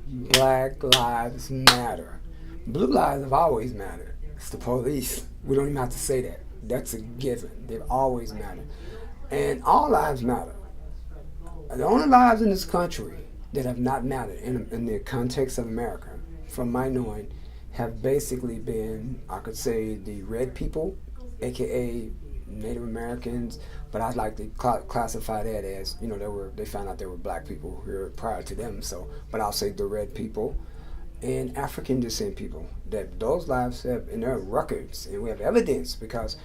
Black Lives Matter. Blue lives have always mattered. It's the police. We don't even have to say that. That's a given. They've always mattered. And all lives matter. The only lives in this country that have not mattered in the context of America, from my knowing, have basically been, I could say, the red people, aka Native Americans, but I'd like to classify that as, they found out there were black people here prior to them. So, but I'll say the red people and African descent people. That those lives have in their records, and we have evidence because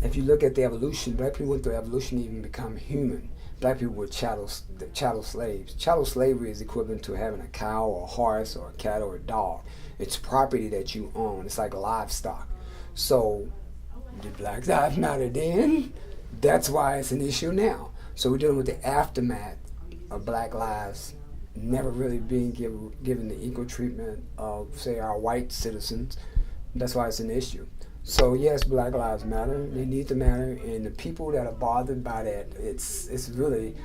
if you look at the evolution, black people went through evolution to even become human. Black people were chattel slaves. Chattel slavery is equivalent to having a cow or a horse or a cat or a dog. It's property that you own. It's like livestock. So, did Black Lives Matter then? That's why it's an issue now. So we're dealing with the aftermath of Black lives never really being given the equal treatment of, say, our white citizens. That's why it's an issue. So yes, Black Lives Matter. They need to matter, and the people that are bothered by that, it's really,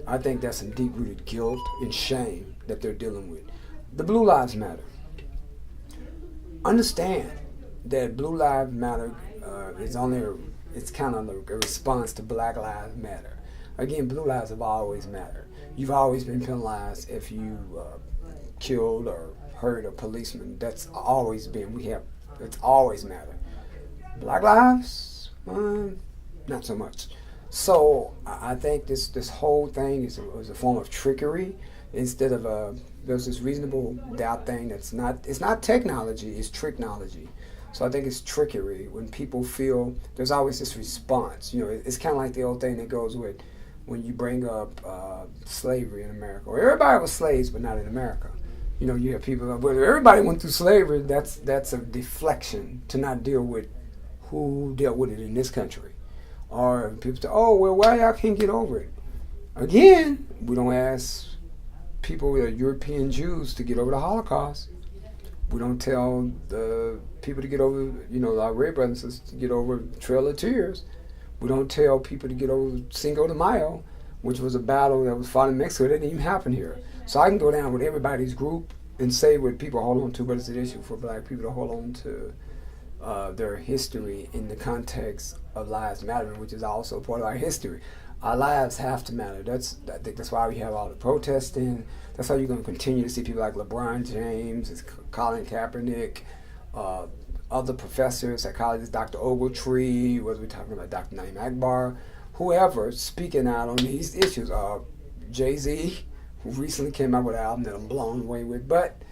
I think that's some deep-rooted guilt and shame that they're dealing with. The Blue Lives Matter. Understand that Blue Lives Matter it's kind of a response to Black Lives Matter. Again, Blue lives have always mattered. You've always been penalized if you killed or hurt a policeman. That's always been. It's always mattered. Black lives, not so much. So I think this whole thing is a form of trickery. Instead of there's this reasonable doubt thing it's not technology, it's tricknology. So I think it's trickery when people feel there's always this response. It's kind of like the old thing that goes with when you bring up slavery in America. Or everybody was slaves, but not in America. You have people, well, everybody went through slavery. That's a deflection to not deal with who dealt with it in this country. Or people say, oh, well, why y'all can't get over it? Again, we don't ask people, European Jews, to get over the Holocaust. We don't tell the people to get over, our red brothers and sisters to get over Trail of Tears. We don't tell people to get over Cinco de Mayo, which was a battle that was fought in Mexico. That didn't even happen here. So I can go down with everybody's group and say what people hold on to, but it's an issue for black people to hold on to their history in the context of lives mattering, which is also part of our history. Our lives have to matter. I think that's why we have all the protesting. That's how you're going to continue to see people like LeBron James, Colin Kaepernick, other professors, psychologists, Dr. Ogletree, whether we're talking about Dr. Naeem Akbar, whoever speaking out on these issues. Jay-Z, who recently came out with an album that I'm blown away with. But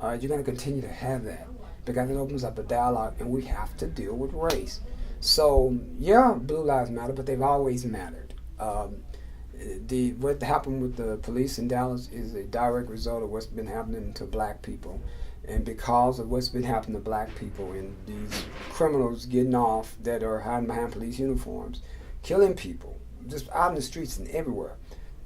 you're going to continue to have that because it opens up a dialogue, and we have to deal with race. So, yeah, Blue Lives Matter, but they've always mattered. What happened with the police in Dallas is a direct result of what's been happening to black people. And because of what's been happening to black people and these criminals getting off that are hiding behind police uniforms, killing people, just out in the streets and everywhere.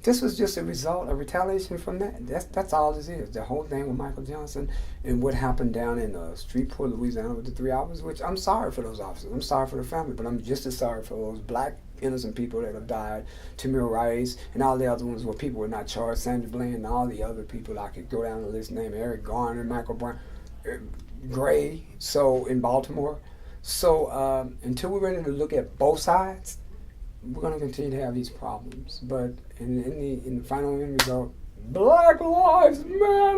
This was just a result of retaliation from that. That's all this is. The whole thing with Michael Johnson and what happened down in Shreveport, Louisiana with the 3 officers, which I'm sorry for those officers. I'm sorry for the family, but I'm just as sorry for those black innocent people that have died, Tamir Rice, and all the other ones where people were not charged, Sandra Bland, and all the other people I could go down the list, name Eric Garner, Michael Brown, Gray, so in Baltimore. So until we're ready to look at both sides, we're going to continue to have these problems. But in the final end result, Black Lives Matter.